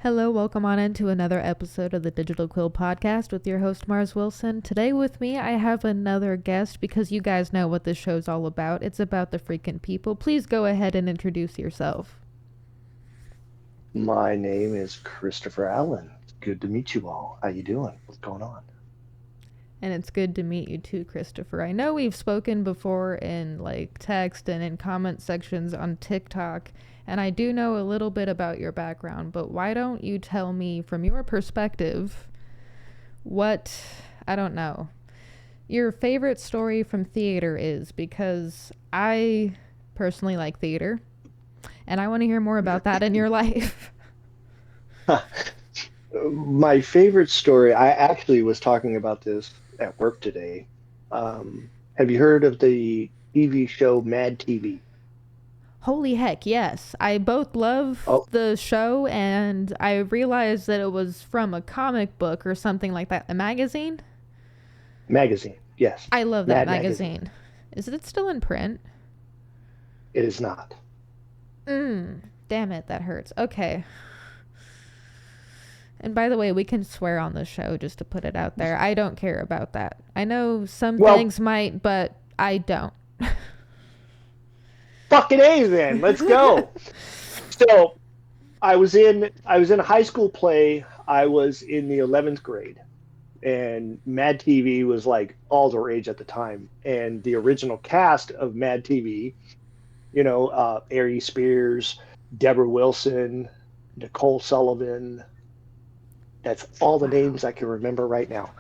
Hello, welcome on into another episode of the Digital Quill podcast with your host Mars Wilson. Today with me I have another guest because you guys know what this show's all about. It's about the freaking people. Please go ahead and introduce yourself. My name is Christopher Allen. It's good to meet you all. How you doing? What's going on? And it's good to meet you too, Christopher. I know we've spoken before in text and in comment sections on TikTok, and I do know a little bit about your background, but why don't you tell me from your perspective what, I don't know, your favorite story from theater is, because I personally like theater and I want to hear more about that in your life. My favorite story, I actually was talking about this at work today. Have you heard of the TV show Mad TV? Holy heck, yes. I both love Oh, the show and I realized that it was from a comic book or something like that. A magazine? magazine. Yes. I love that Mad Magazine. magazine. Is it still in print? It is not. Damn it, that hurts. Okay. And by the way, we can swear on this show just to put it out there. I don't care about that. I know some Well, things might, but I don't. fucking A then. Let's go. So I was in a high school play. I was in the 11th grade, and Mad TV was like all the rage at the time. And the original cast of Mad TV, Ari Spears, Deborah Wilson, Nicole Sullivan. That's all the Wow. names I can remember right now.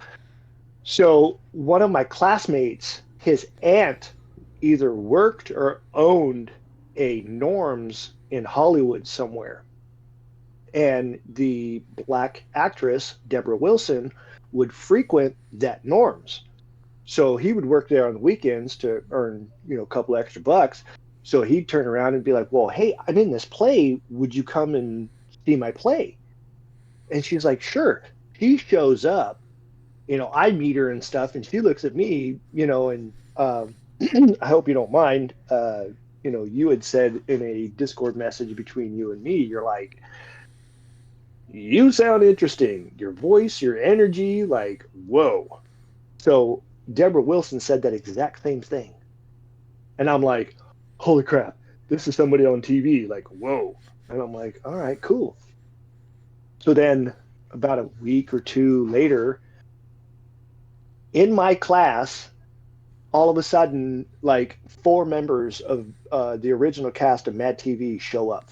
So one of my classmates, his aunt, either worked or owned a Norms in Hollywood somewhere. And the black actress, Deborah Wilson, would frequent that Norms. So he would work there on the weekends to earn, a couple extra bucks. So he'd turn around and be like, "Well, hey, I'm in this play. Would you come and see my play?" And she's like, "Sure." She shows up, I meet her and stuff, and she looks at me, and I hope you don't mind. You had said in a Discord message between you and me, you're like, "You sound interesting. Your voice, your energy, like, whoa." So Deborah Wilson said that exact same thing. And I'm like, "Holy crap, this is somebody on TV." Like, whoa. And I'm like, "All right, cool." So then about a week or two later, in my class, all of a sudden, like four members of the original cast of Mad TV show up.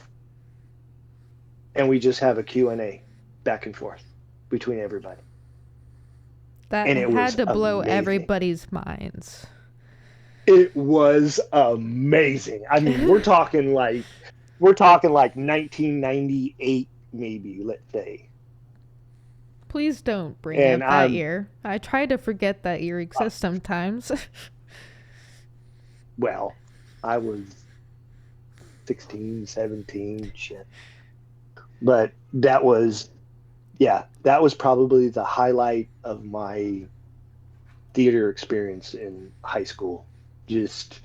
And we just have a Q&A back and forth between everybody. That And it had was to blow amazing. everybody's minds. It was amazing. I mean, we're talking like 1998 maybe, let's say. Please don't bring And up that I'm year. I try to forget that year uh, exists sometimes. well, I was 16, 17, shit. But that was probably the highlight of my theater experience in high school. Just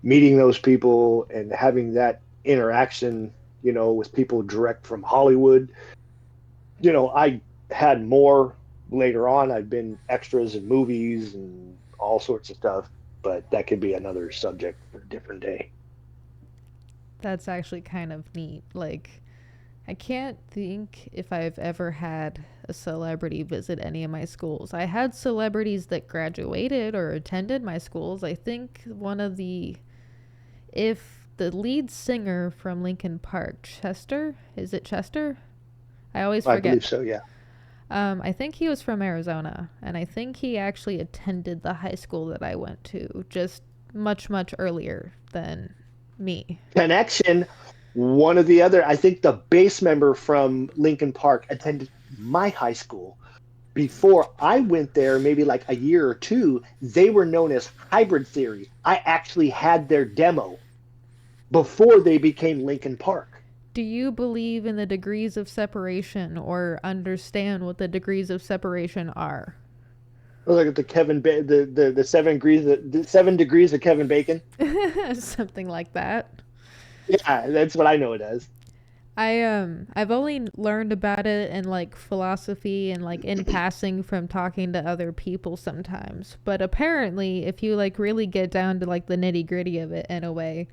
meeting those people and having that interaction, with people direct from Hollywood. I had more later on. I've been extras in movies and all sorts of stuff, but that could be another subject for a different day. That's actually kind of neat. I can't think if I've ever had a celebrity visit any of my schools. I had celebrities that graduated or attended my schools. I think if the lead singer from Lincoln Park, Chester, is it Chester? I always I forget. believe so, yeah. I think he was from Arizona, and I think he actually attended the high school that I went to just much, much earlier than me. Connection. One of the other, I think the bass member from Lincoln Park attended my high school. Before I went there, maybe like a year or two, they were known as Hybrid Theory. I actually had their demo before they became Lincoln Park. Do you believe in the degrees of separation or understand what the degrees of separation are? Look at the the 7 degrees of Kevin Bacon. Something like that. Yeah, that's what I know it as. I've only learned about it in like philosophy and like in passing from talking to other people sometimes. But apparently if you like really get down to like the nitty-gritty of it in a way,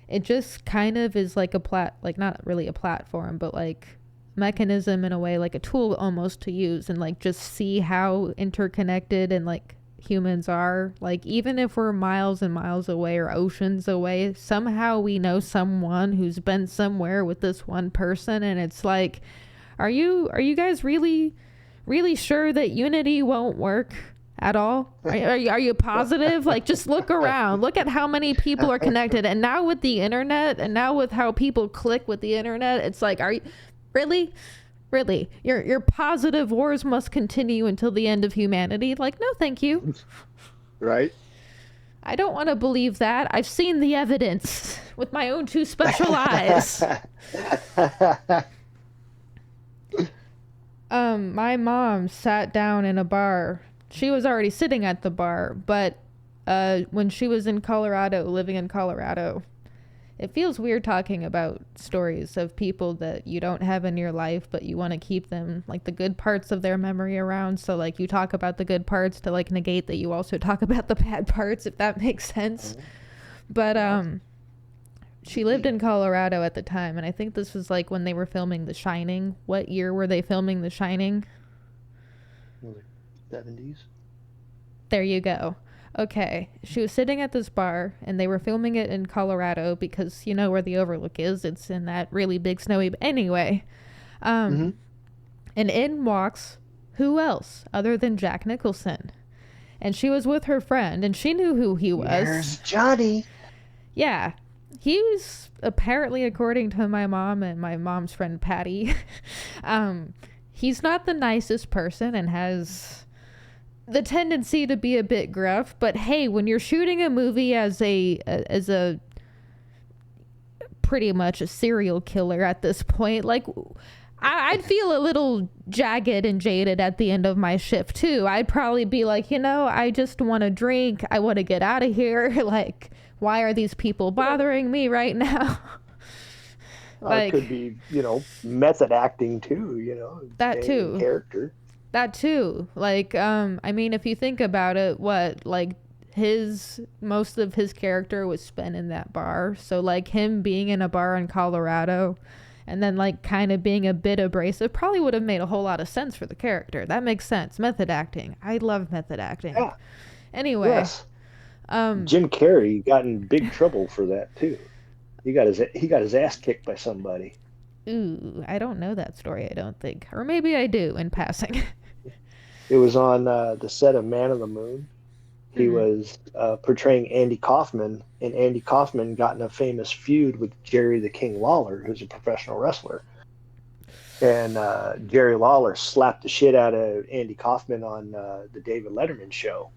it just kind of is like like not really a platform, but like mechanism in a way, like a tool almost to use and like just see how interconnected and like humans are. Like even if we're miles and miles away or oceans away, somehow we know someone who's been somewhere with this one person, and it's like, are you guys really sure that unity won't work at all? Are you positive? Like, just look around. Look at how many people are connected. And now with the internet, and now with how people click with the internet, it's like, are you really? Really? Your positive wars must continue until the end of humanity? Like, no, thank you. Right? I don't want to believe that. I've seen the evidence with my own two special eyes. My mom sat down in a bar. She was already sitting at the bar, but when she was in Colorado, living in Colorado, it feels weird talking about stories of people that you don't have in your life, but you want to keep them, like the good parts of their memory around. So like you talk about the good parts to like negate that you also talk about the bad parts, if that makes sense. But she lived in Colorado at the time, and I think this was like when they were filming The Shining. What year were they filming The Shining? 70s. There you go. Okay, she was sitting at this bar, and they were filming it in Colorado because you know where the Overlook is. It's in that really big snowy. Anyway, and in walks who else other than Jack Nicholson, and she was with her friend, and she knew who he was. There's Johnny. Yeah, he was apparently, according to my mom and my mom's friend Patty, he's not the nicest person and has the tendency to be a bit gruff, but hey, when you're shooting a movie as a pretty much a serial killer at this point, like I'd feel a little jagged and jaded at the end of my shift too. I'd probably be like, I just want to drink. I want to get out of here. Like, why are these people bothering me right now? Like, it could be, method acting too, that too. Character. That too. Like, I mean, if you think about it, most of his character was spent in that bar. So like him being in a bar in Colorado and then like kind of being a bit abrasive probably would have made a whole lot of sense for the character. That makes sense. Method acting. I love method acting. Yeah. Anyway. Yes. Jim Carrey got in big trouble for that too. He got his ass kicked by somebody. Ooh, I don't know that story, I don't think. Or maybe I do in passing. It was on the set of Man on the Moon. He was portraying Andy Kaufman, and Andy Kaufman got in a famous feud with Jerry the King Lawler, who's a professional wrestler. And Jerry Lawler slapped the shit out of Andy Kaufman on the David Letterman show.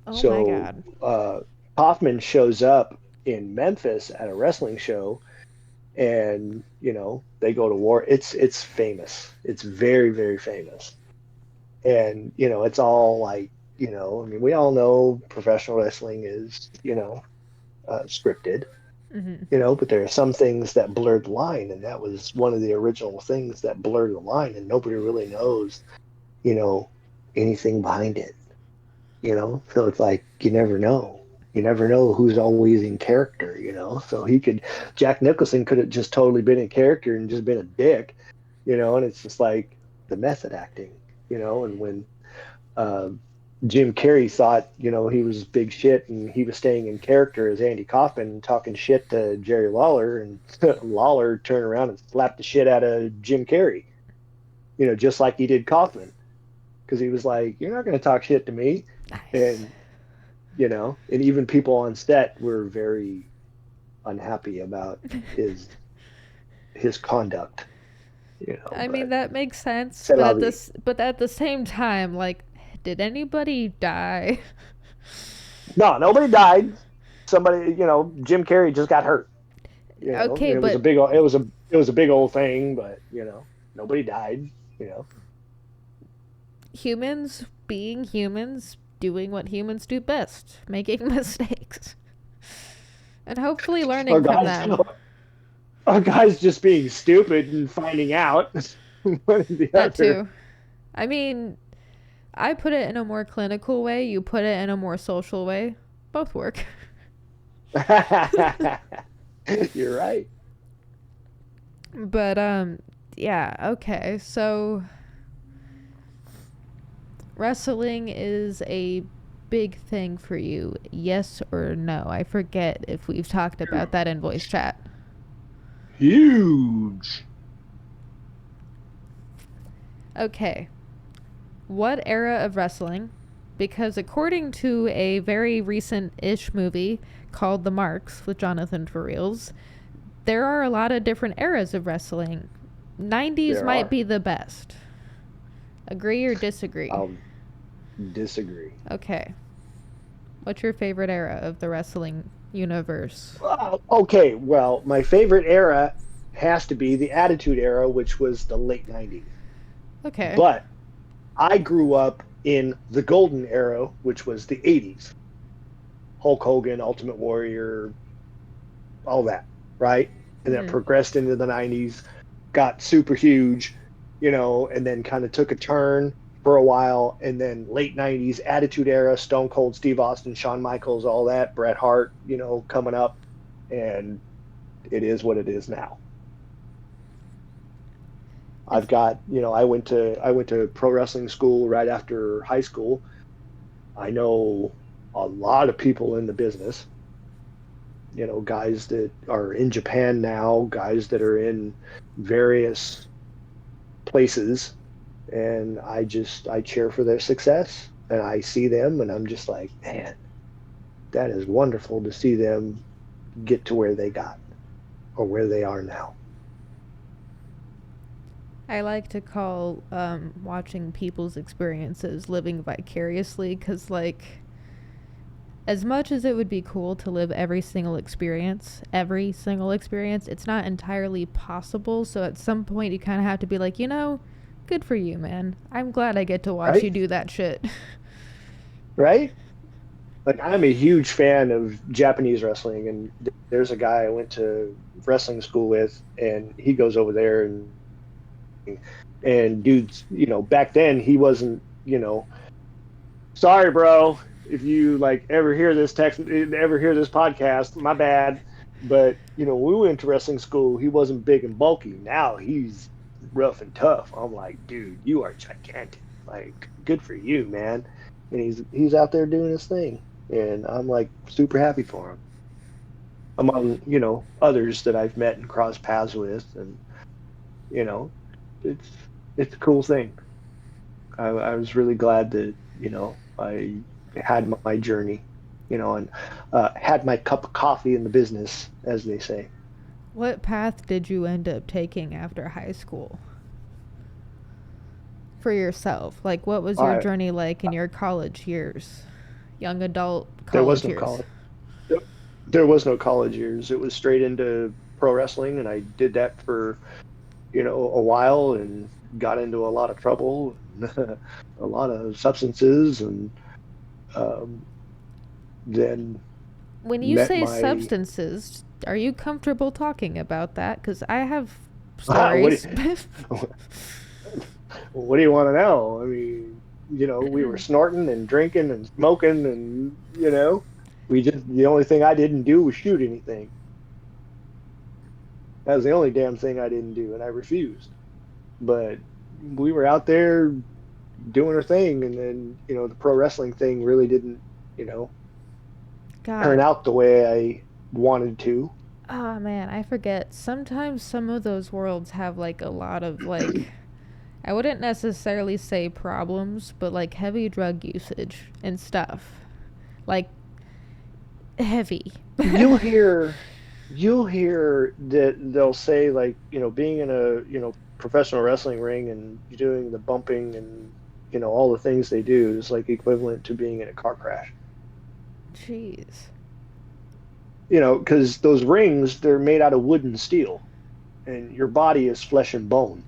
Oh my God. Kaufman shows up in Memphis at a wrestling show, and they go to war. It's famous. It's very, very famous. And it's all like, I mean, we all know professional wrestling is scripted. But there are some things that blurred the line, and that was one of the original things that blurred the line, and nobody really knows anything behind it. So it's like you never know who's always in character. So Jack Nicholson could have just totally been in character and just been a dick, and it's just like the method acting. And when Jim Carrey thought, he was big shit and he was staying in character as Andy Kaufman talking shit to Jerry Lawler, and Lawler turned around and slapped the shit out of Jim Carrey, just like he did Kaufman, because he was like, you're not going to talk shit to me. Nice. And, and even people on set were very unhappy about his conduct. I mean, that makes sense, but at the same time, like, did anybody die? No, nobody died. Somebody, Jim Carrey just got hurt. Okay, it but was a big old thing, but nobody died. Humans being humans, doing what humans do best, making mistakes, and hopefully learning from them. A guy's just being stupid and finding out. One or the That other. too. I mean, I put it in a more clinical way, you put it in a more social way. Both work. You're right. But yeah, okay. So wrestling is a big thing for you. Yes or no? I forget if we've talked about that in voice chat. Huge. Okay. What era of wrestling? Because according to a very recent-ish movie called The Marks with Jonathan Fariels, there are a lot of different eras of wrestling. 90s There might are. be the best. Agree or disagree? I'll disagree. Okay. What's your favorite era of the wrestling universe? Okay, well, my favorite era has to be the Attitude Era, which was the late 90s. Okay. But I grew up in the Golden Era, which was the 80s. Hulk Hogan, Ultimate Warrior, all that, right? And then Mm-hmm. progressed into the 90s, got super huge, and then kind of took a turn for a while. And then late 90s, Attitude Era, Stone Cold Steve Austin, Shawn Michaels, all that, Bret Hart, coming up. And it is what it is now. I've It's got, I went to pro wrestling school right after high school. I know a lot of people in the business, guys that are in Japan now, guys that are in various places, and I cheer for their success, and I see them and I'm just like, man, that is wonderful to see them get to where they got or where they are now. I like to call watching people's experiences living vicariously because, like, as much as it would be cool to live every single experience, it's not entirely possible. So at some point, you kind of have to be like, good for you, man. I'm glad I get to watch you Right? do that shit. Right? Like I'm a huge fan of Japanese wrestling, and there's a guy I went to wrestling school with, and he goes over there and dudes, back then he wasn't, sorry, bro, if you like ever hear this podcast, my bad. But when we went to wrestling school, he wasn't big and bulky. Now he's rough and tough. I'm like, dude, you are gigantic. Like, good for you, man. And he's out there doing his thing, and I'm like super happy for him. Among others that I've met and crossed paths with, and you know, it's it's a cool thing. I was really glad that I had my journey, and had my cup of coffee in the business, as they say. What path did you end up taking after high school for yourself? Like, what was All your right, journey like in your college years? Young adult there was college no years? college. There was no college years. It was straight into pro wrestling, and I did that for a while, and got into a lot of trouble, and a lot of substances, and um, then When you met say my. substances, are you comfortable talking about that? Because I have What stories. do what do you want to know? I mean, we were snorting and drinking and smoking, and the only thing I didn't do was shoot anything. That was the only damn thing I didn't do, and I refused. But we were out there doing our thing, and then the pro wrestling thing really didn't you know turn God. out the way I wanted to. Oh man, I forget. Sometimes some of those worlds have like a lot of like I wouldn't necessarily say problems, but like heavy drug usage and stuff. Like heavy. You'll hear you'll hear that they'll say, like, being in a professional wrestling ring and doing the bumping and all the things they do is like equivalent to being in a car crash. Jeez. Because those rings, they're made out of wood and steel, and your body is flesh and bone.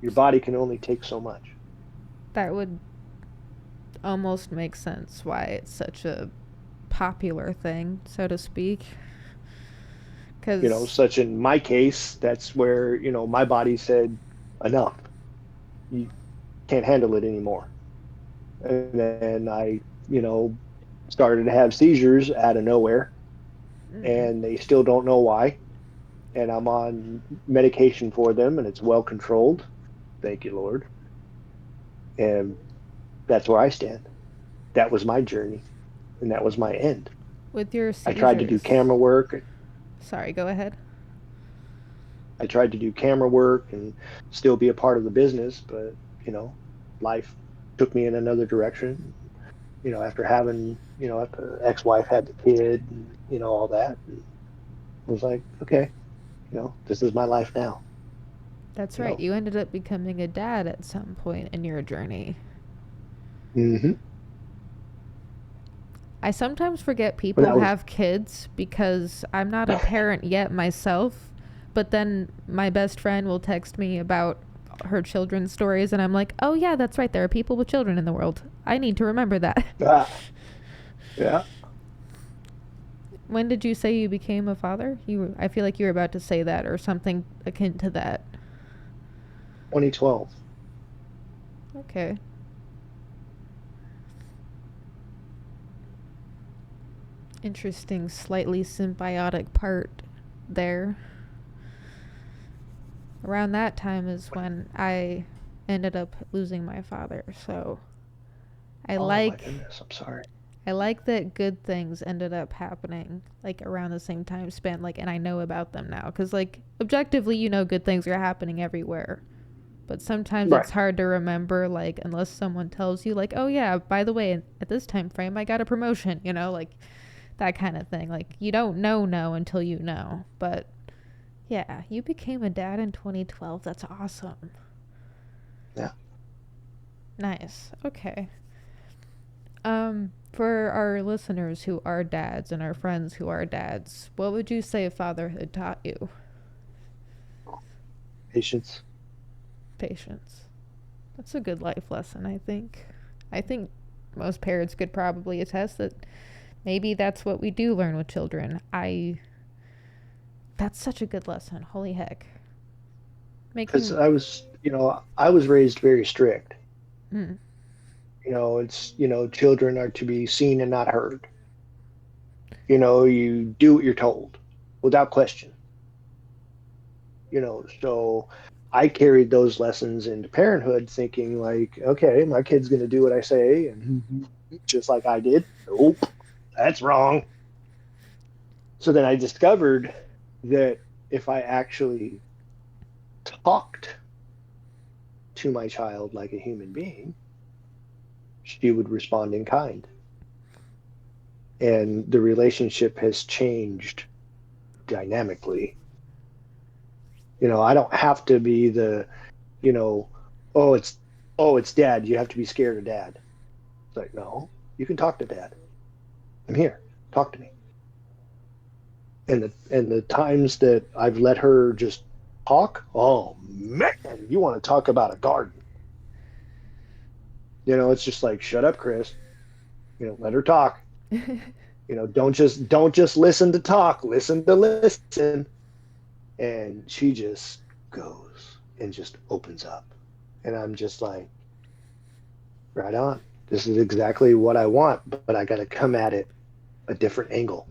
Your body can only take so much. That would almost make sense why it's such a popular thing, so to speak. Because, Such in my case, that's where, my body said, enough. You can't handle it anymore. And then I, you know, started to have seizures out of nowhere, and they still don't know why. And I'm on medication for them, and it's well controlled. Thank you, Lord. And that's where I stand. That was my journey, and that was my end. with your I tried to do seizures, camera work. sorry, go ahead. I tried to do camera work and still be a part of the business, but life took me in another direction. After having, after ex-wife had the kid, and, all that, and I was like, okay, this is my life now. That's You right. know. You ended up becoming a dad at some point in your journey. hmm I sometimes forget But people that was have kids because I'm not a parent yet myself. But then my best friend will text me about her children's stories, and I'm like, oh, yeah, that's right. There are people with children in the world. I need to remember that. yeah, When did you say you became a father? I feel like you were about to say that or something akin to that. 2012. Okay. Interesting, slightly symbiotic part there. Around that time is when I ended up losing my father. So I Oh my like goodness, I'm sorry. I like that good things ended up happening like around the same time span, like, and I know about them now cuz like objectively good things are happening everywhere. But sometimes Right. it's hard to remember, like, unless someone tells you, like, oh yeah, by the way, at this time frame I got a promotion, like that kind of thing. Like, you don't know until you know. But yeah, you became a dad in 2012. That's awesome. Yeah. Nice. Okay. For our listeners who are dads and our friends who are dads, what would you say fatherhood taught you? Patience. Patience. That's a good life lesson, I think. I think most parents could probably attest that maybe that's what we do learn with children. That's such a good lesson. Holy heck. Because Making I was raised very strict. mm, It's, children are to be seen and not heard. You do what you're told without question. So I carried those lessons into parenthood thinking like, okay, my kid's going to do what I say. And just like I did, nope, that's wrong. So then I discovered that if I actually talked to my child like a human being, she would respond in kind. And the relationship has changed dynamically. I don't have to be the, you know, oh, it's dad. You have to be scared of dad. It's like, no, you can talk to dad. I'm here. Talk to me. And the times that I've let her just talk, oh man, you want to talk about a garden. It's just like, shut up, Chris. Let her talk. Don't just listen to talk, listen to listen. And she just goes and just opens up. And I'm just like, right on. This is exactly what I want, but I got to come at it a different angle,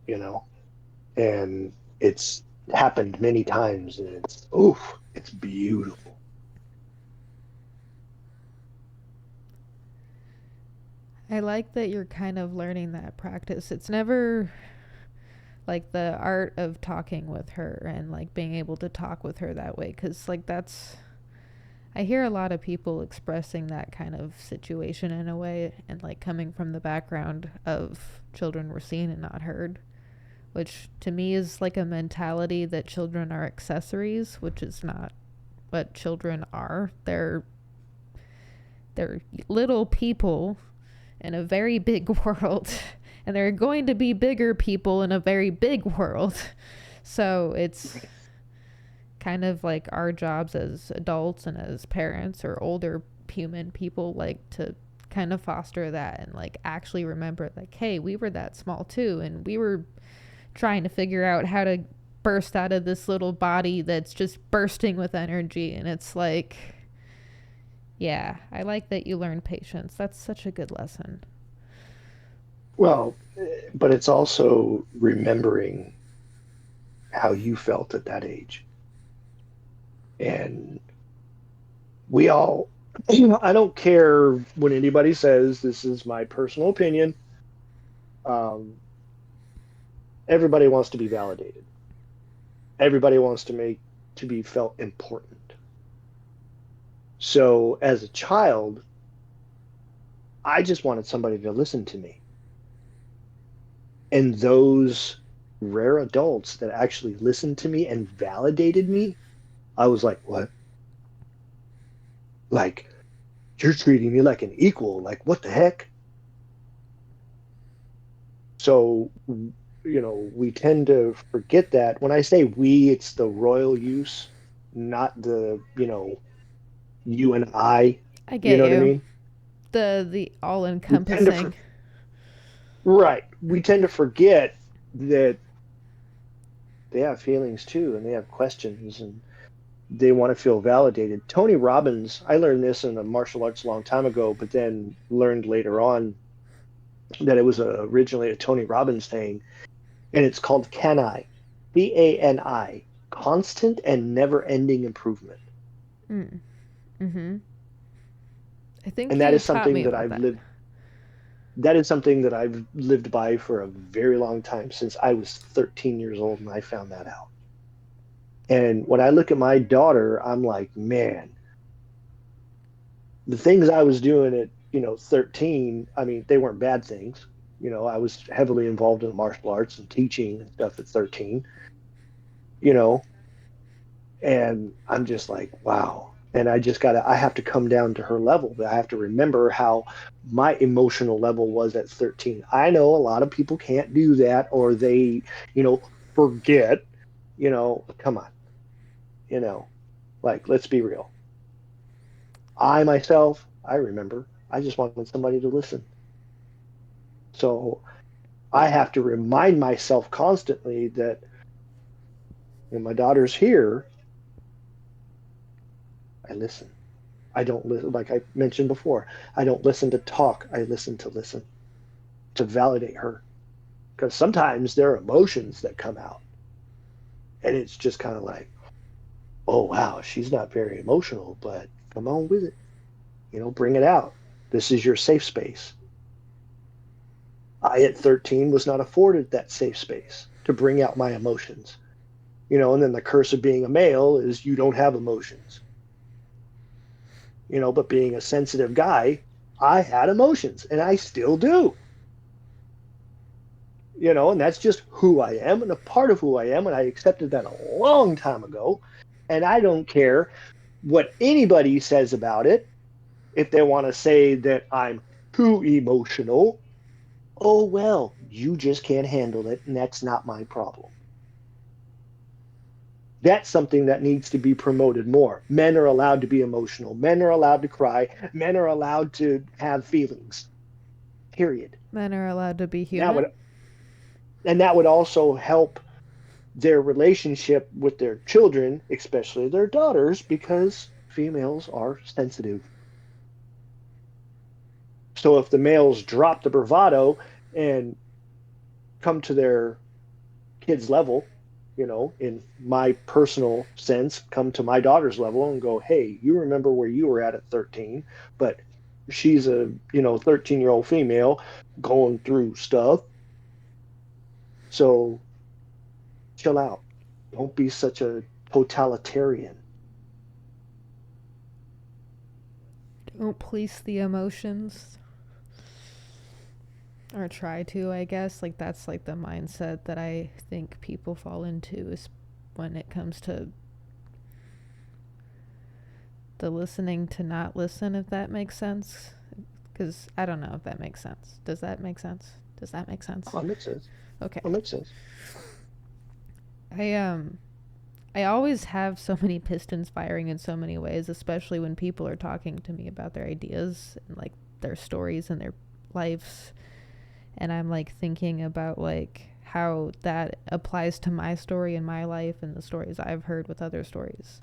you know? And it's happened many times, and it's beautiful. I like that you're kind of learning that practice. It's never like the art of talking with her and like being able to talk with her that way cuz like that's I hear a lot of people expressing that kind of situation in a way and like coming from the background of children were seen and not heard, which to me is like a mentality that children are accessories, which is not what children are. They're little people in a very big world, and there are going to be bigger people in a very big world. So it's kind of like our jobs as adults and as parents or older human people, like to kind of foster that and like actually remember like, hey, we were that small too, and we were trying to figure out how to burst out of this little body that's just bursting with energy. And it's like, yeah, I like that you learn patience. That's such a good lesson. Well, but it's also remembering how you felt at that age. And we all, I don't care what anybody says, this is my personal opinion. Um, Everybody wants to be validated. Everybody wants to be felt important. So as a child, I just wanted somebody to listen to me. And those rare adults that actually listened to me and validated me, I was like, what? Like, you're treating me like an equal. Like, what the heck? So, we tend to forget that. When I say we, it's the royal use, not the, you and I. I You get know what I you. mean? The all We tend to, encompassing. right. We tend to forget that they have feelings too, and they have questions, and they want to feel validated. Tony Robbins, I learned this in the martial arts a long time ago, but then learned later on that it was originally a Tony Robbins thing, and it's called CANI, constant and never-ending improvement. Mm. Mm-hmm. I think And that you is taught something me that about I've that. lived that is something that I've lived by for a very long time, since I was 13 years old and I found that out. And when I look at my daughter, I'm like, man, the things I was doing at, 13, I mean, they weren't bad things. I was heavily involved in martial arts and teaching and stuff at 13, you know, and I'm just like, wow. And I have to come down to her level. I have to remember how my emotional level was at 13. I know a lot of people can't do that, or they, forget, come on, you know, like, let's be real. I myself, I remember, I just wanted somebody to listen. So I have to remind myself constantly that when my daughter's here, I listen. I don't listen, like I mentioned before, I don't listen to talk. I listen, to validate her. Because sometimes there are emotions that come out. And it's just kind of like, oh, wow, she's not very emotional, but come on with it. Bring it out. This is your safe space. I, at 13, was not afforded that safe space to bring out my emotions. And then the curse of being a male is you don't have emotions. But being a sensitive guy, I had emotions and I still do. And that's just who I am and a part of who I am. And I accepted that a long time ago. And I don't care what anybody says about it. If they want to say that I'm too emotional, oh, well, you just can't handle it. And that's not my problem. That's something that needs to be promoted more. Men are allowed to be emotional. Men are allowed to cry. Men are allowed to have feelings. Period. Men are allowed to be That would human. and that would also help their relationship with their children, especially their daughters, because females are sensitive. So if the males drop the bravado and come to their kids' level, in my personal sense, come to my daughter's level and go, hey, you remember where you were at 13, but she's a, 13-year-old female going through stuff. So chill out. Don't be such a totalitarian. Don't police the emotions. Or try to, I guess. Like, that's like the mindset that I think people fall into, is when it comes to the listening to not listen, if that makes sense. Because I don't know if that makes sense. Does that make sense? Does that make sense? Oh, it makes sense. Okay. Oh, it makes sense. I always have so many pistons firing in so many ways, especially when people are talking to me about their ideas and like their stories and their lives. And I'm like thinking about like how that applies to my story and my life and the stories I've heard with other stories.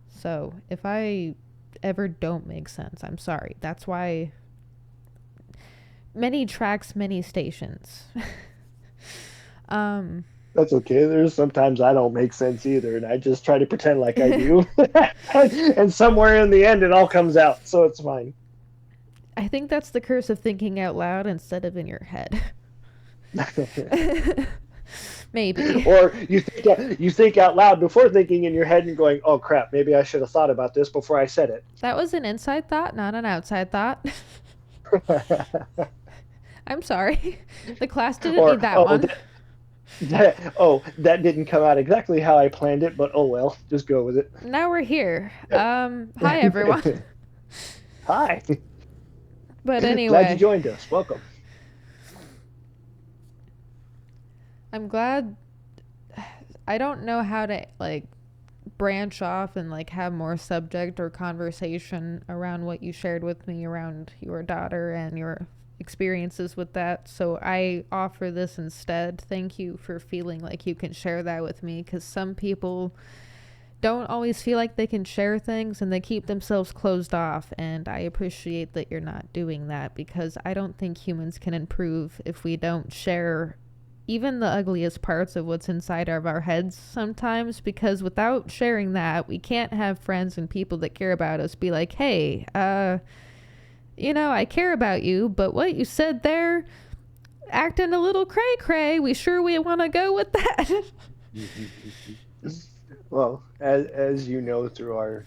So if I ever don't make sense, I'm sorry. That's why many tracks, many stations. That's okay. There's sometimes I don't make sense either, and I just try to pretend like I do. And somewhere in the end, it all comes out, so it's fine. I think that's the curse of thinking out loud instead of in your head. Maybe. Or you think out loud before thinking in your head and going, "Oh crap, maybe I should have thought about this before I said it." That was an inside thought, not an outside thought. I'm sorry. The class didn't need that one. That didn't come out exactly how I planned it, but oh well, just go with it. Now we're here. Hi everyone. Hi. But anyway, glad you joined us. Welcome. I'm glad. I don't know how to like branch off and like have more subject or conversation around what you shared with me around your daughter and your experiences with that. So I offer this instead. Thank you for feeling like you can share that with me, because some people don't always feel like they can share things and they keep themselves closed off, and I appreciate that you're not doing that, because I don't think humans can improve if we don't share even the ugliest parts of what's inside of our heads sometimes, because without sharing that, we can't have friends and people that care about us be like, hey, I care about you, but what you said there, acting a little cray-cray, we want to go with that. Well, as you know through our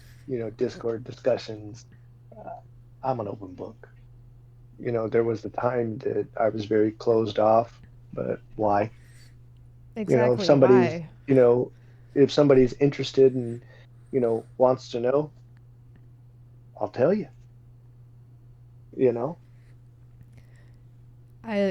Discord discussions, I'm an open book. There was the time that I was very closed off, but why? Exactly. If somebody's Why? If somebody's interested and wants to know, I'll tell you.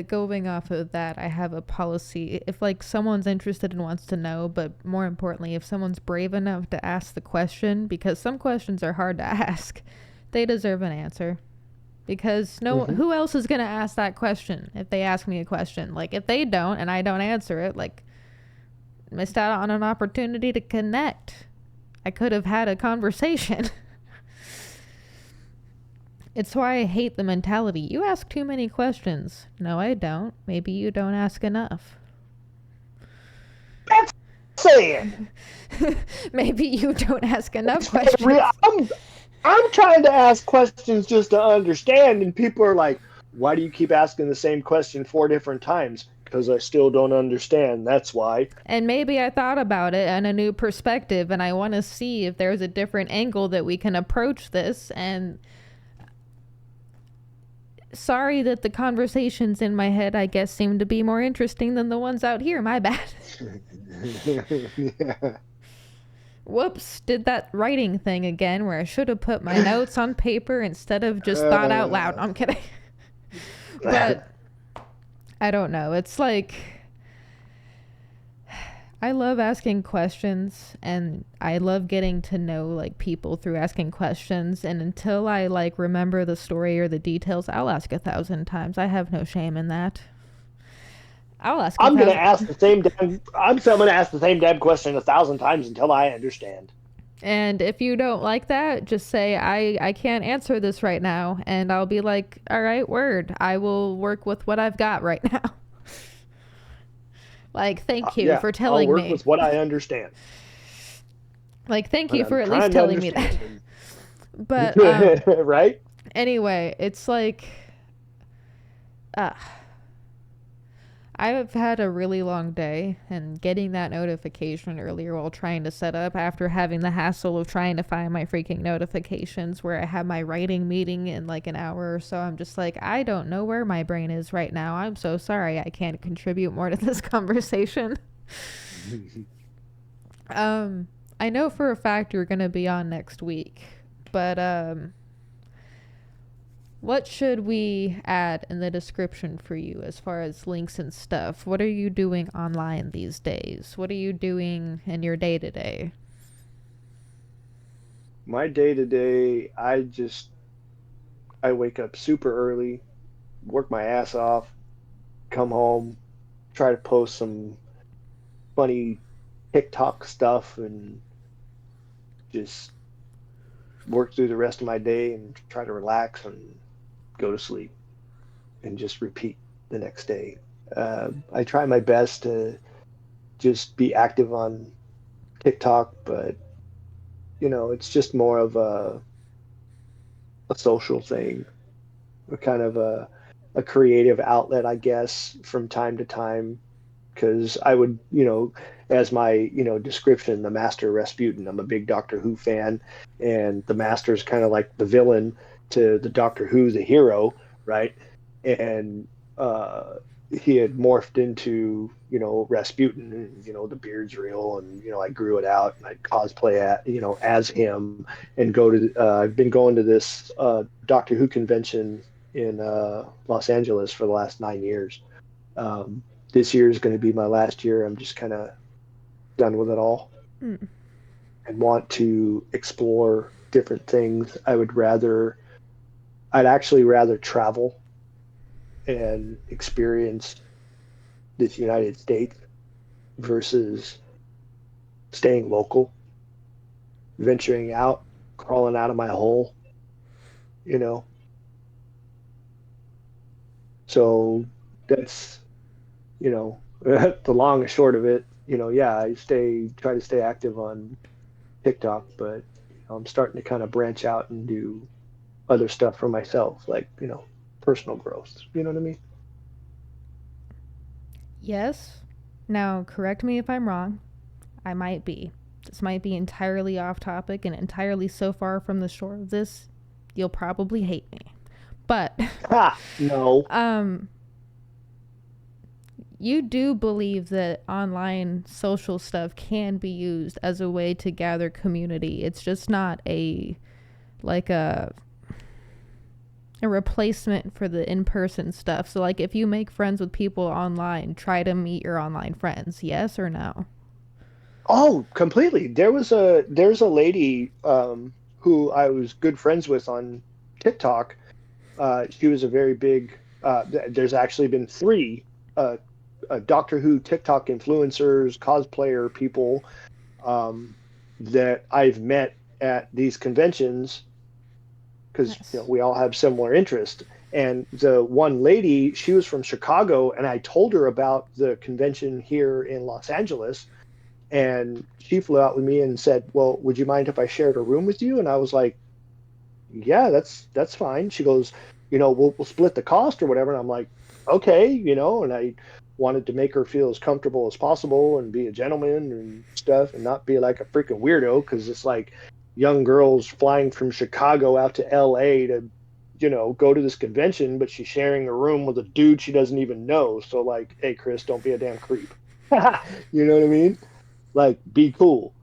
Going off of that, I have a policy. If like someone's interested and wants to know, but more importantly, if someone's brave enough to ask the question, because some questions are hard to ask, they deserve an answer. Because who else is going to ask that question if they ask me a question? Like, if they don't and I don't answer it, like, missed out on an opportunity to connect. I could have had a conversation. It's why I hate the mentality. You ask too many questions. No, I don't. Maybe you don't ask enough. That's saying. Maybe you don't ask enough questions. I'm trying to ask questions just to understand, and people are like, why do you keep asking the same question 4 different times? Because I still don't understand. That's why. And maybe I thought about it in a new perspective, and I want to see if there's a different angle that we can approach this. And sorry that the conversations in my head, I guess, seem to be more interesting than the ones out here. My bad. Yeah. Whoops, did that writing thing again where I should have put my notes on paper instead of just thought out loud. I'm kidding. But I don't know. It's like, I love asking questions, and I love getting to know like people through asking questions, and until I like remember the story or the details, I'll ask 1,000 times. I have no shame in that. I'm going to ask the same damn question 1,000 times until I understand. And if you don't like that, just say, I can't answer this right now. And I'll be like, all right, word. I will work with what I've got right now. Like, thank you for telling me. I'll work with what I understand. Like, thank you for at least telling me that. But, right? Anyway, it's like, I've had a really long day, and getting that notification earlier while trying to set up, after having the hassle of trying to find my freaking notifications where I have my writing meeting in like an hour or so, I'm just like, I don't know where my brain is right now. I'm so sorry I can't contribute more to this conversation. I know for a fact you're going to be on next week, but what should we add in the description for you as far as links and stuff? What are you doing online these days? What are you doing in your day-to-day? My day-to-day, I wake up super early, work my ass off, come home, try to post some funny TikTok stuff and just work through the rest of my day and try to relax and go to sleep and just repeat the next day. I try my best to just be active on TikTok, but it's just more of a social thing, a kind of a creative outlet, I guess, from time to time. Because I would, as my, description, the Master Rasputin, I'm a big Doctor Who fan, and the Master's kind of like the villain to the Doctor Who, the hero, right? And he had morphed into, Rasputin, and, the beard's real, and, I grew it out, and I cosplay as him, and I've been going to this Doctor Who convention in Los Angeles for the last 9 years. This year is going to be my last year. I'm just kind of done with it all and want to explore different things. I'd actually rather travel and experience this United States versus staying local, venturing out, crawling out of my hole, you know. So that's, the long and short of it. Yeah, try to stay active on TikTok, but I'm starting to kind of branch out and do other stuff for myself, like, personal growth. You know what I mean? Yes. Now, correct me if I'm wrong. I might be. This might be entirely off topic and entirely so far from the shore of this, you'll probably hate me. But no. You do believe that online social stuff can be used as a way to gather community. It's just not a replacement for the in-person stuff. So like if you make friends with people online, try to meet your online friends. Yes or no? Oh, completely. There's a lady who I was good friends with on TikTok. She was a very big. There's actually been three Doctor Who TikTok influencers, cosplayer people that I've met at these conventions because Nice. we all have similar interests. And the one lady, she was from Chicago, and I told her about the convention here in Los Angeles, and she flew out with me and said, "Well, would you mind if I shared a room with you?" And I was like, "Yeah, that's fine." She goes, "We'll split the cost or whatever." And I'm like, "Okay," and I wanted to make her feel as comfortable as possible and be a gentleman and stuff and not be like a freaking weirdo because it's like young girls flying from Chicago out to LA to, go to this convention, but she's sharing a room with a dude she doesn't even know. So like, hey, Chris, don't be a damn creep. You know what I mean? Like, be cool.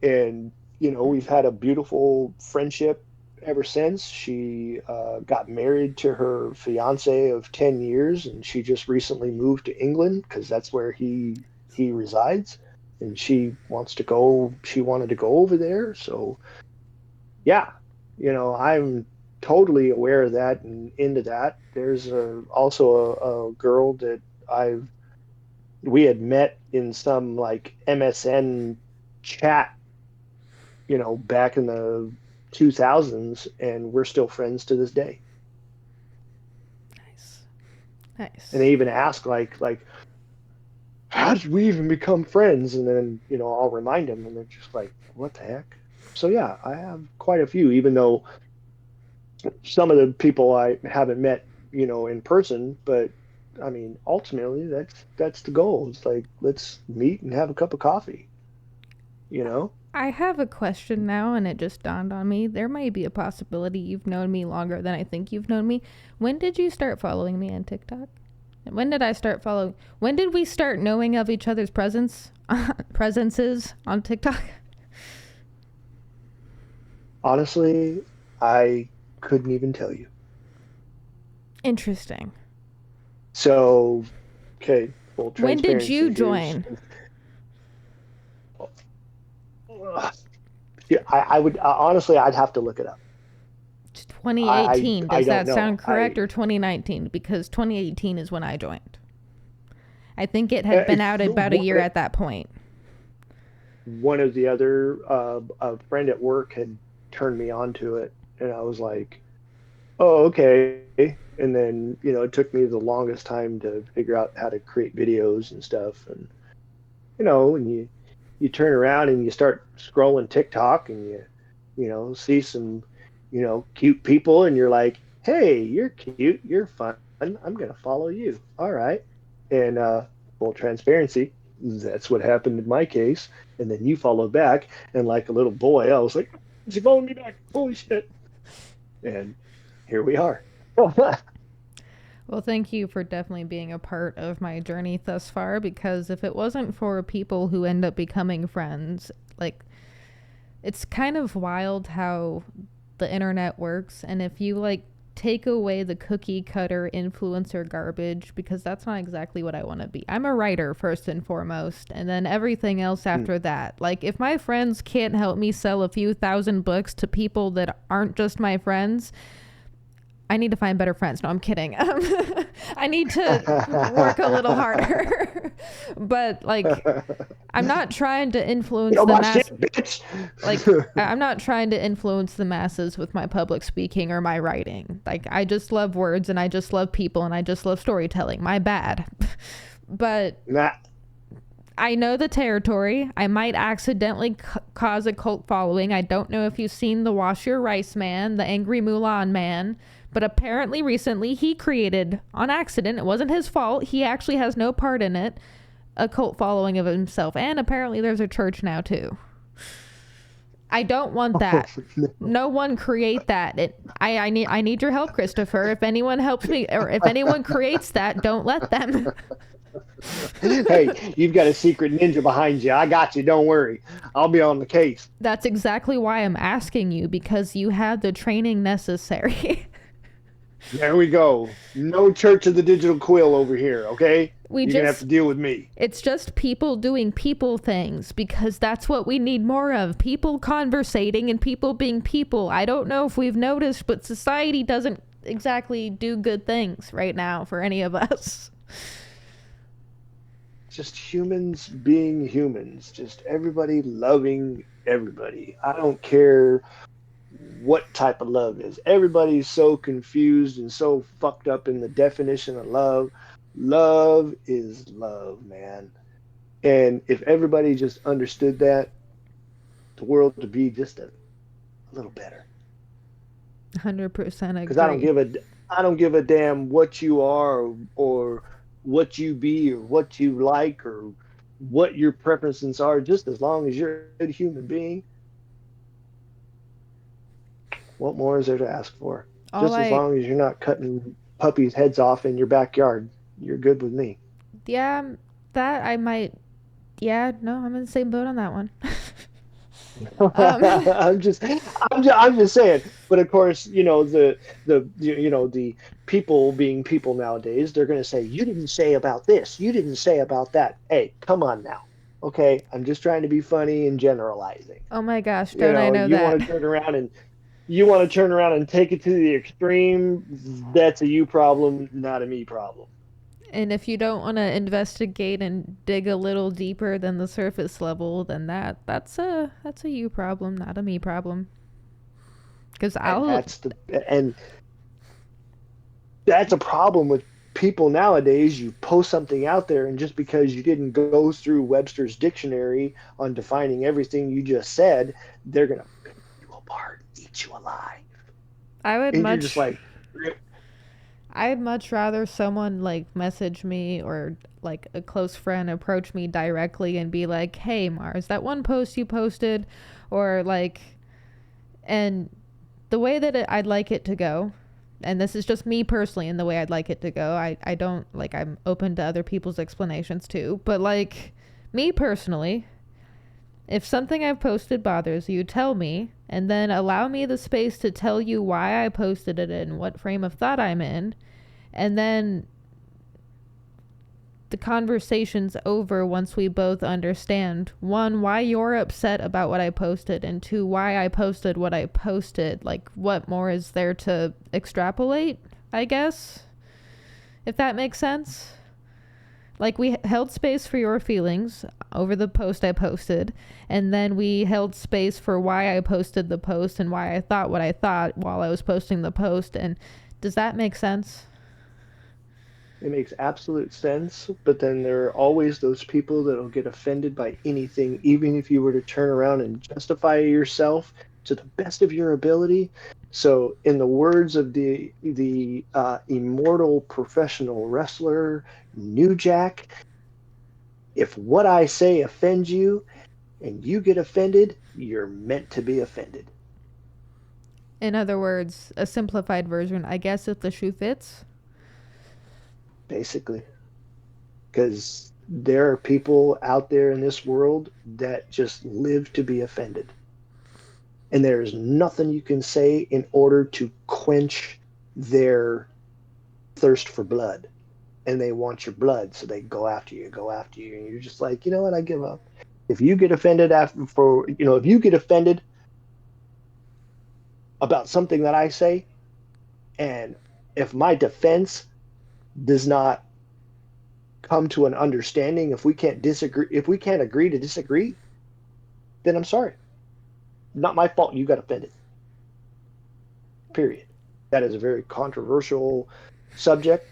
And, we've had a beautiful friendship ever since. She got married to her fiance of 10 years, and she just recently moved to England because that's where he resides. And she wanted to go over there. So, yeah, I'm totally aware of that and into that. There's also a girl that we had met in some like MSN chat, back in the 2000s, and we're still friends to this day. Nice. Nice. And they even ask like how did we even become friends? And then I'll remind them, and they're just like, what the heck? So yeah, I have quite a few, even though some of the people I haven't met, in person. But I mean, ultimately, that's the goal. It's like, let's meet and have a cup of coffee. I have a question now, and it just dawned on me. There may be a possibility you've known me longer than I think you've known me. When did you start following me on TikTok? And when did I start following? When did we start knowing of each other's presences on TikTok? Honestly, I couldn't even tell you. Interesting. So, okay, full When did transparency. you join? Yeah, I would honestly, I'd have to look it up. 2018. I Does don't that know. sound correct, or 2019? Because 2018 is when I joined. I think it had been out about a year One at that point. one of the other a friend at work had turned me on to it, and I was like, oh, okay. And then, it took me the longest time to figure out how to create videos and stuff. And, when you turn around and you start scrolling TikTok and you see some, cute people and you're like, hey, you're cute, you're fun, I'm going to follow you. All right. And full transparency, that's what happened in my case. And then you followed back. And like a little boy, I was like, is he following me back? Holy shit. And here we are. Well, thank you for definitely being a part of my journey thus far, because if it wasn't for people who end up becoming friends, like, it's kind of wild how the internet works. And if you like take away the cookie cutter influencer garbage, because that's not exactly what I want to be. I'm a writer first and foremost, and then everything else after that. Like, if my friends can't help me sell a few thousand books to people that aren't just my friends, I need to find better friends. No, I'm kidding. I need to work a little harder. But like, I'm not trying to influence the masses. Like, I'm not trying to influence the masses with my public speaking or my writing. Like, I just love words, and I just love people, and I just love storytelling. My bad. But I know the territory. I might accidentally cause a cult following. I don't know if you've seen the Wash Your Rice Man, the Angry Mulan Man. But apparently recently he created, on accident, it wasn't his fault, he actually has no part in it, a cult following of himself. And apparently there's a church now too. I don't want that. No one create that. I need your help, Christoper. If anyone helps me, or if anyone creates that, don't let them. Hey, you've got a secret ninja behind you. I got you. Don't worry. I'll be on the case. That's exactly why I'm asking you, because you have the training necessary. There we go. No Church of the Digital Quill over here, okay? You're going to have to deal with me. It's just people doing people things, because that's what we need more of. People conversating and people being people. I don't know if we've noticed, but society doesn't exactly do good things right now for any of us. Just humans being humans. Just everybody loving everybody. I don't care what type of love is. Everybody's so confused and so fucked up in the definition of love. Love is love, man. And if everybody just understood that, the world would be just a little better. 100% agree. Because I don't give a damn what you are, or what you be, or what you like, or what your preferences are. Just as long as you're a good human being, what more is there to ask for? Just as long as you're not cutting puppies' heads off in your backyard, you're good with me. Yeah, that I might. Yeah, no, I'm in the same boat on that one. I'm just saying. But of course, the people being people nowadays, they're going to say, you didn't say about this, you didn't say about that. Hey, come on now. Okay, I'm just trying to be funny and generalizing. Oh my gosh, don't I know you that? You want to turn around and take it to the extreme, that's a you problem, not a me problem. And if you don't want to investigate and dig a little deeper than the surface level, then that's a you problem, not a me problem. Because that's a problem with people nowadays. You post something out there, and just because you didn't go through Webster's dictionary on defining everything you just said, they're gonna rip you apart, eat you alive. I'd much rather someone like message me, or like a close friend approach me directly and be like, hey Mars, that one post you posted, or like, and the way that I'd like it to go, and this is just me personally and the way I'd like it to go, I don't, like, I'm open to other people's explanations too, but like, me personally, if something I've posted bothers you, tell me, and then allow me the space to tell you why I posted it and what frame of thought I'm in, and then the conversation's over once we both understand, one, why you're upset about what I posted, and two, why I posted what I posted. Like, what more is there to extrapolate, I guess? If that makes sense? Like, we held space for your feelings over the post I posted, and then we held space for why I posted the post and why I thought what I thought while I was posting the post. And does that make sense? It makes absolute sense, but then there are always those people that'll get offended by anything, even if you were to turn around and justify yourself to the best of your ability. So, in the words of the immortal professional wrestler New Jack, if what I say offends you and you get offended, you're meant to be offended. In other words, a simplified version, I guess if the shoe fits. Basically, because there are people out there in this world that just live to be offended. And there's nothing you can say in order to quench their thirst for blood. And they want your blood, so they go after you, and you're just like, you know what, I give up. If you get offended if you get offended about something that I say, and if my defense does not come to an understanding, if we can't agree to disagree, then I'm sorry. Not my fault you got offended. Period. That is a very controversial subject,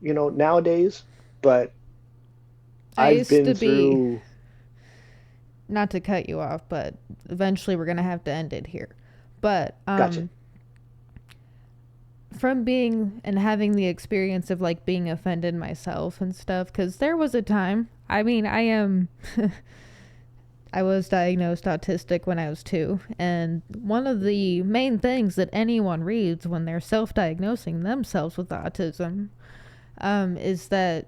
nowadays, but I I've used been to be, through. not to cut you off, but eventually we're going to have to end it here. But Gotcha. from being and having the experience of like being offended myself and stuff, because there was a time, I mean, I was diagnosed autistic when I was 2, and one of the main things that anyone reads when they're self-diagnosing themselves with autism is that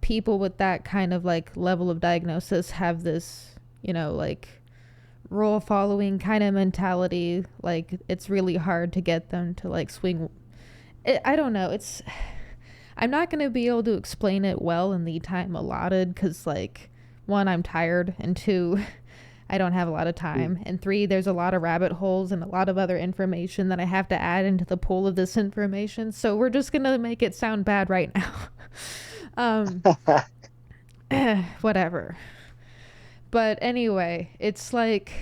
people with that kind of like level of diagnosis have this, like rule following kind of mentality. Like, it's really hard to get them to like swing. I don't know. I'm not going to be able to explain it well in the time allotted because, like, one, I'm tired, and two, I don't have a lot of time, and three, there's a lot of rabbit holes and a lot of other information that I have to add into the pool of this information. So we're just going to make it sound bad right now. Whatever. But anyway, it's like,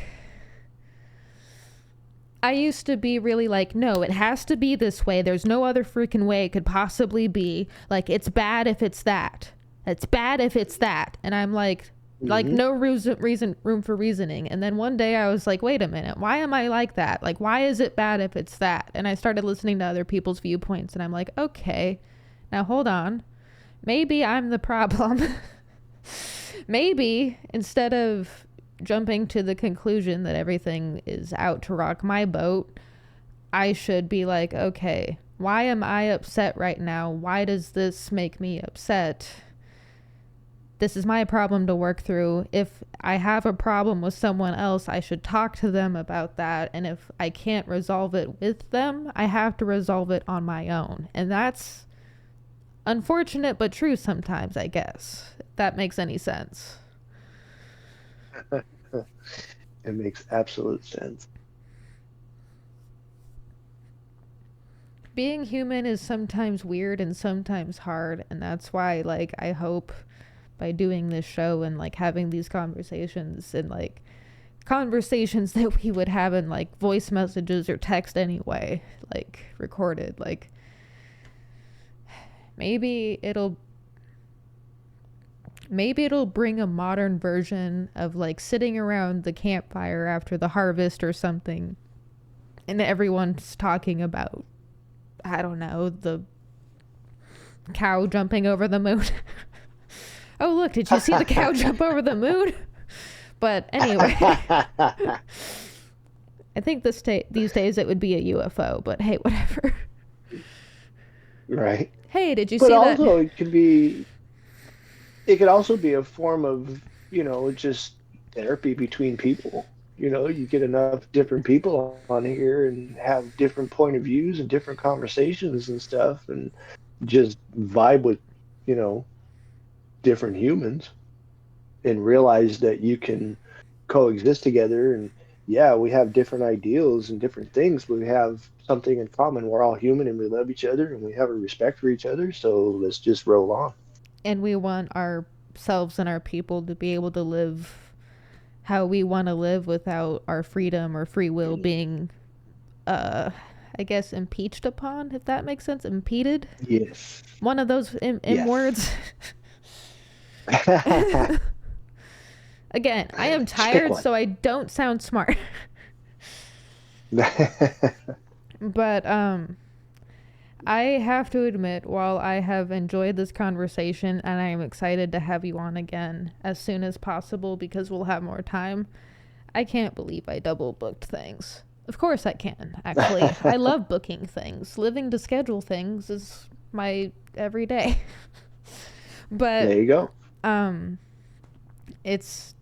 I used to be really like, no, it has to be this way. There's no other freaking way it could possibly be. Like, it's bad if it's that. It's bad if it's that. And I'm like, no room for reasoning. And then one day I was like, wait a minute, why am I like that? Like, why is it bad if it's that? And I started listening to other people's viewpoints, and I'm like, okay, now hold on. Maybe I'm the problem. Maybe instead of jumping to the conclusion that everything is out to rock my boat, I should be like, okay, why am I upset right now? Why does this make me upset? This is my problem to work through. If I have a problem with someone else, I should talk to them about that. And if I can't resolve it with them, I have to resolve it on my own. And that's unfortunate but true sometimes, I guess. If that makes any sense. It makes absolute sense. Being human is sometimes weird and sometimes hard, and that's why, like, I hope by doing this show and like having these conversations and like conversations that we would have in like voice messages or text anyway, like recorded, like maybe it'll bring a modern version of like sitting around the campfire after the harvest or something, and everyone's talking about, I don't know, the cow jumping over the moon. Oh, look, did you see the cow jump over the moon? But anyway, I think these days it would be a UFO, but hey, whatever. Right. Hey, did you But see that? also it could also be a form of, just therapy between people. You get enough different people on here and have different point of views and different conversations and stuff, and just vibe with, you know, different humans, and realize that you can coexist together. And yeah, we have different ideals and different things, but we have something in common. We're all human and we love each other and we have a respect for each other. So let's just roll on. And we want ourselves and our people to be able to live how we want to live without our freedom or free will being, I guess, impeached upon, if that makes sense. Impeded. Yes. One of those M Yes. words. Again, I am Just pick tired, one. so I don't sound smart. But I have to admit, while I have enjoyed this conversation and I am excited to have you on again as soon as possible because we'll have more time, I can't believe I double booked things. Of course I can, actually. I love booking things. Living to schedule things is my everyday. But There you go. it's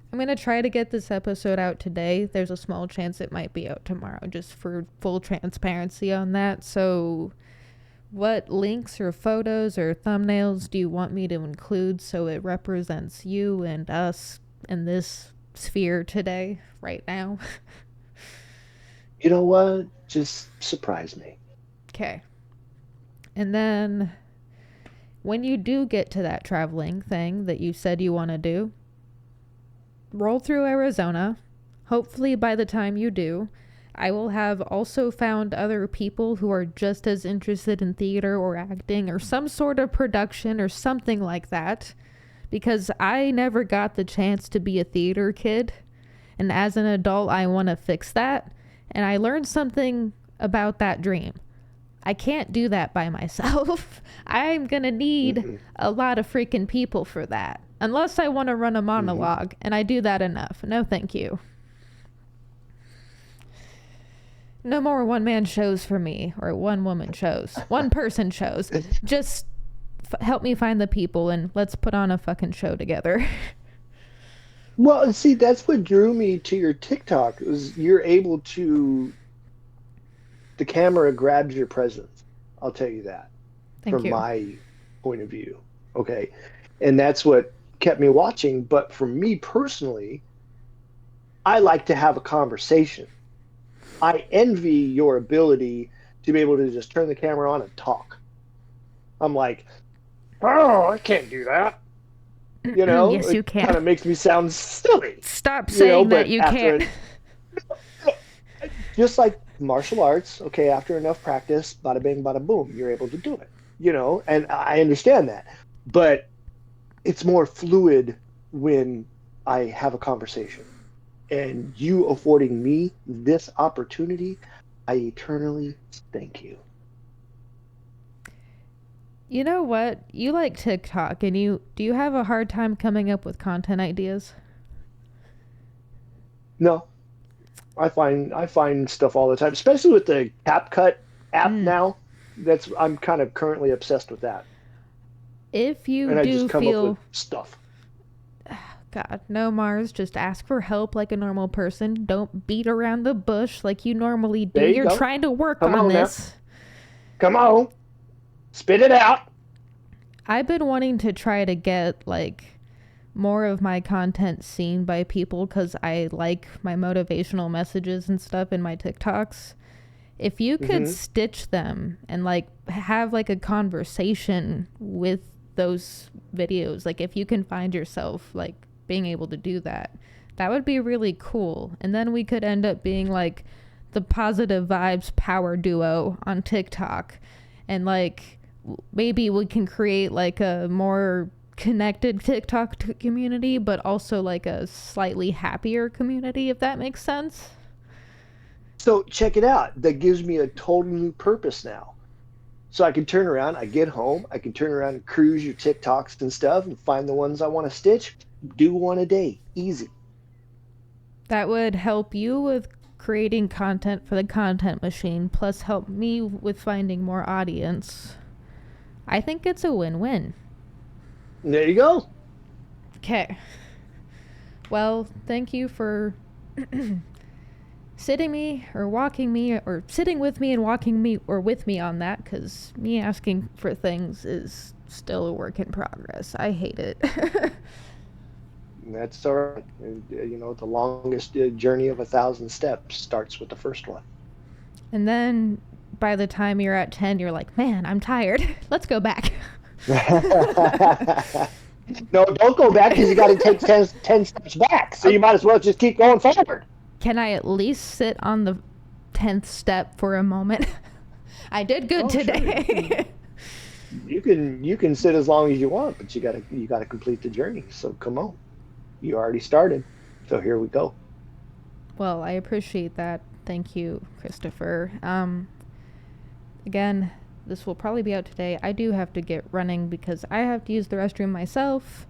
I'm going to try to get this episode out today. There's a small chance it might be out tomorrow, just for full transparency on that. So, what links or photos or thumbnails do you want me to include so it represents you and us in this sphere today, right now? You know what? Just surprise me. Okay. And then, when you do get to that traveling thing that you said you want to do, roll through Arizona. Hopefully, by the time you do, I will have also found other people who are just as interested in theater or acting or some sort of production or something like that. Because I never got the chance to be a theater kid. And as an adult, I want to fix that. And I learned something about that dream. I can't do that by myself. I'm going to need a lot of freaking people for that. Unless I want to run a monologue, and I do that enough. No, thank you. No more one-man shows for me, or one-woman shows. One-person shows. Just help me find the people, and let's put on a fucking show together. Well, and see, that's what drew me to your TikTok. Is you're able to, the camera grabs your presence. I'll tell you that Thank from you. my point of view. Okay. And that's what kept me watching. But for me personally, I like to have a conversation. I envy your ability to be able to just turn the camera on and talk. I'm like, oh, I can't do that. You know, Yes, you it kind can. of makes me sound silly, Stop saying that but you after, can't. just like martial arts, okay, after enough practice, bada bing, bada boom, you're able to do it, and I understand that. But it's more fluid when I have a conversation. And you affording me this opportunity, I eternally thank you. You know what? You like TikTok, and do you have a hard time coming up with content ideas? No, I find stuff all the time, especially with the CapCut app now. I'm kind of currently obsessed with that, If you and I just do come up with feel, stuff. God, no, Mars, just ask for help like a normal person. Don't beat around the bush like you normally do. There you You're go. trying to work Come on on now. this. Come on. Spit it out. I've been wanting to try to get like more of my content seen by people because I like my motivational messages and stuff in my TikToks. If you could stitch them and like have like a conversation with those videos, like if you can find yourself like being able to do that, that would be really cool. And then we could end up being like the positive vibes power duo on TikTok. And like maybe we can create like a more connected TikTok community, but also like a slightly happier community, if that makes sense. So check it out. That gives me a total new purpose now. So I can turn around, I get home, I can turn around and cruise your TikToks and stuff and find the ones I want to stitch. Do one a day. Easy. That would help you with creating content for the content machine, plus help me with finding more audience. I think it's a win-win. There you go. Okay. Well, thank you for sitting me or walking me or sitting with me and walking me or with me on that, because me asking for things is still a work in progress. I hate it. That's all right. The longest journey of 1,000 steps starts with the first one. And then by the time you're at 10, you're like, man, I'm tired. Let's go back. No, don't go back because you got to take 10 steps back. So you might as well just keep going forward. Can I at least sit on the 10th step for a moment? I did good today. Sure. You can sit as long as you want, but you gotta complete the journey. So come on, you already started. So here we go. Well, I appreciate that. Thank you, Christoper. Again, this will probably be out today. I do have to get running because I have to use the restroom myself,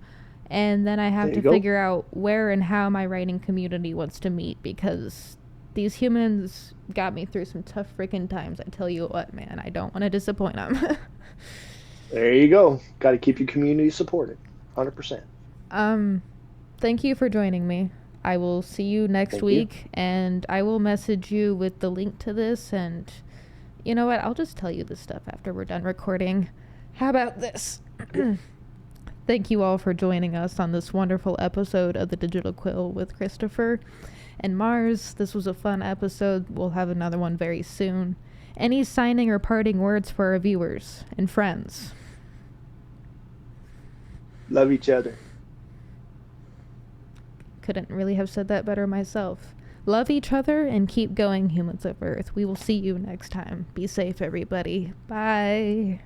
and then I have to figure out where and how my writing community wants to meet, because these humans got me through some tough freaking times. I tell you what, man, I don't want to disappoint them. There you go. Got to keep your community supported, 100%. Thank you for joining me. I will see you next week, and I will message you with the link to this, and you know what? I'll just tell you this stuff after we're done recording. How about this? Thank you all for joining us on this wonderful episode of the Digital Quill with Christoper and Mars. This was a fun episode. We'll have another one very soon. Any signing or parting words for our viewers and friends? Love each other. Couldn't really have said that better myself. Love each other and keep going, humans of Earth. We will see you next time. Be safe, everybody. Bye.